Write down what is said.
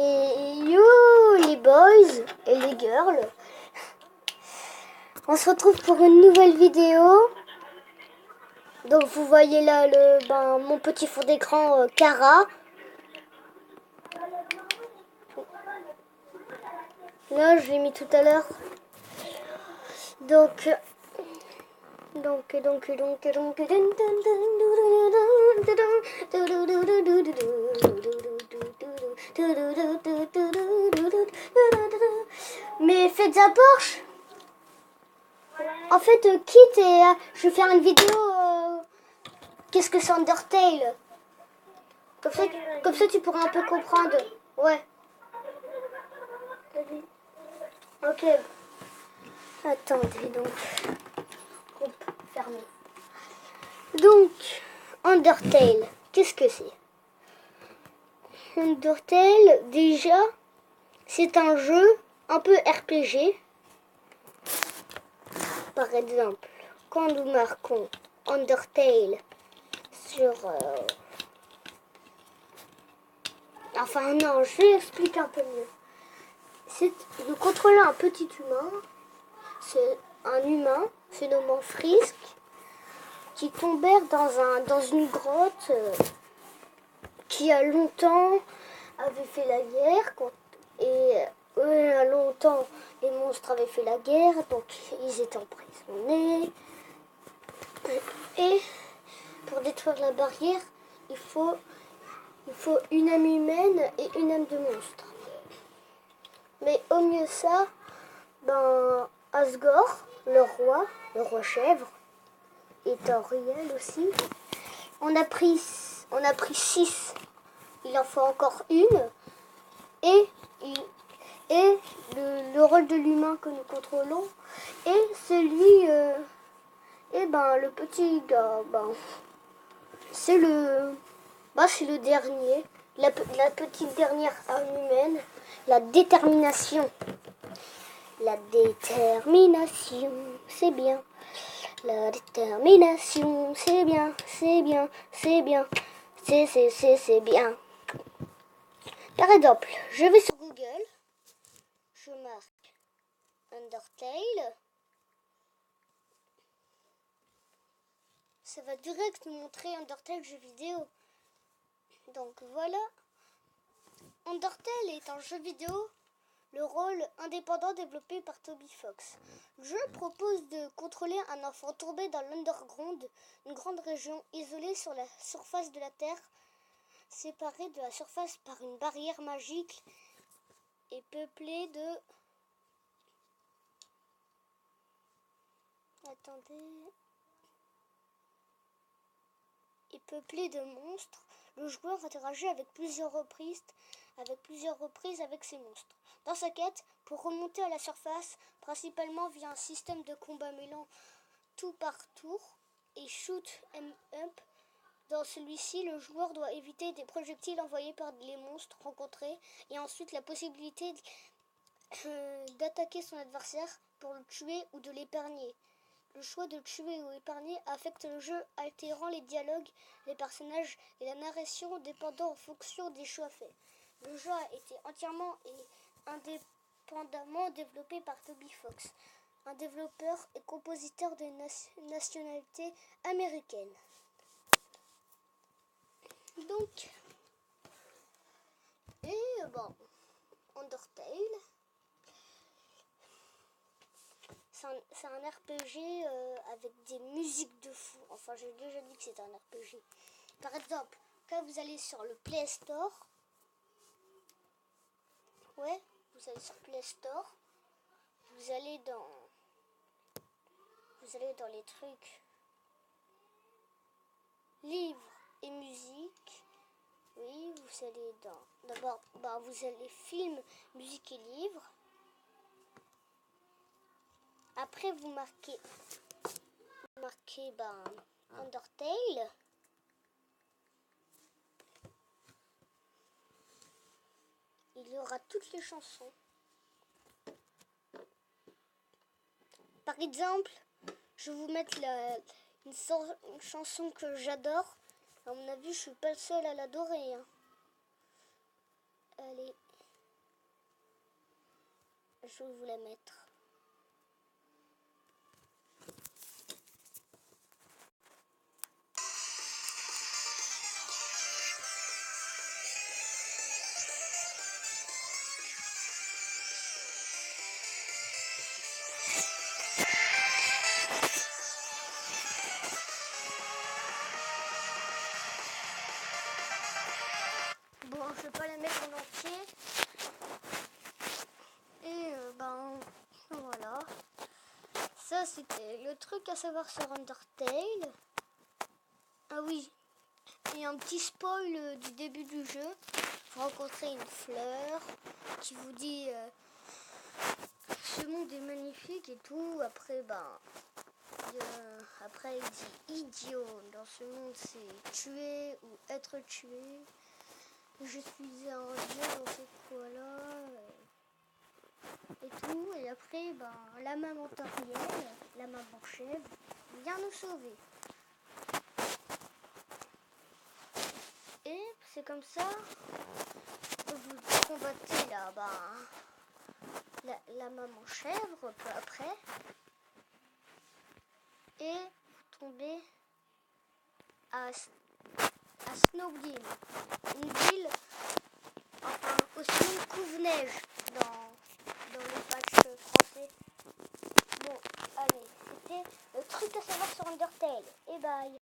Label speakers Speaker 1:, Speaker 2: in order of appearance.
Speaker 1: Et you les boys et les girls. On se retrouve pour une nouvelle vidéo. Donc vous voyez là mon petit fond d'écran Cara. Là je l'ai mis tout à l'heure. Mais faites un Porsche. En fait, quitte et je vais faire une vidéo. Qu'est-ce que c'est Undertale? Comme ça, tu pourras un peu comprendre. Ouais. Ok. Attendez donc. Groupe fermé. Donc, Undertale, qu'est-ce que c'est? Undertale, déjà, c'est un jeu un peu RPG. Par exemple, quand nous marquons Undertale sur... Enfin non, je vais expliquer un peu mieux. Nous contrôlons un petit humain. C'est un humain, phénomène Frisk, qui tombèrent dans une grotte qui a longtemps avait fait la guerre. Et il y a longtemps, les monstres avaient fait la guerre, donc ils étaient emprisonnés. Et pour détruire la barrière, il faut une âme humaine et une âme de monstre. Mais au mieux ça, Asgore, le roi chèvre, et Tauriel aussi. On a pris 6. Il en faut encore une. Et le rôle de l'humain que nous contrôlons. Et celui... le petit gars, c'est le dernier. La petite dernière âme humaine. La détermination. La détermination, c'est bien. La détermination, c'est bien, c'est bien, c'est bien. C'est bien. Par exemple, je vais sur Google. Je marque Undertale. Ça va direct nous montrer Undertale jeu vidéo. Donc voilà. Undertale est un jeu vidéo, le rôle indépendant développé par Toby Fox. Le jeu propose de contrôler un enfant tombé dans l'Underground, une grande région isolée sur la surface de la Terre, séparée de la surface par une barrière magique et peuplée de... monstres. Le joueur interagit avec plusieurs reprises avec ces monstres. Dans sa quête, pour remonter à la surface, principalement via un système de combat mêlant tout par tour et shoot 'em up, dans celui-ci, le joueur doit éviter des projectiles envoyés par les monstres rencontrés et ensuite la possibilité d'attaquer son adversaire pour le tuer ou de l'épargner. Le choix de tuer ou épargner affecte le jeu, altérant les dialogues, les personnages et la narration dépendant en fonction des choix faits. Le jeu a été entièrement et indépendamment développé par Toby Fox, un développeur et compositeur de nationalité américaine. Donc, Undertale, c'est un RPG avec des musiques de fou. Enfin, j'ai déjà dit que c'est un RPG. Par exemple, quand vous allez sur le Play Store, vous allez dans les trucs livres et musique. Oui, vous allez d'abord, vous allez film, musique et livres. Après, vous marquez Undertale. Il y aura toutes les chansons. Par exemple, je vais vous mettre une chanson que j'adore. À mon avis, je suis pas le seul à l'adorer. Allez. je vais vous la mettre. Bon, je vais pas la mettre en entier. Et voilà. Ça, c'était le truc à savoir sur Undertale. Ah oui, et un petit spoil du début du jeu. Vous rencontrez une fleur qui vous dit ce monde est magnifique et tout. Après, après il dit idiot. Dans ce monde, c'est tuer ou être tué. Je suis un dieu dans ce quoi-là. Et tout. Et après, la maman Toriel, la maman chèvre, vient nous sauver. Et c'est comme ça que vous combattez la maman chèvre peu après. Et vous tombez à Snowville. Une ville, enfin aussi une couve-neige dans le patch français. Bon, allez, c'était le truc à savoir sur Undertale. Et bye.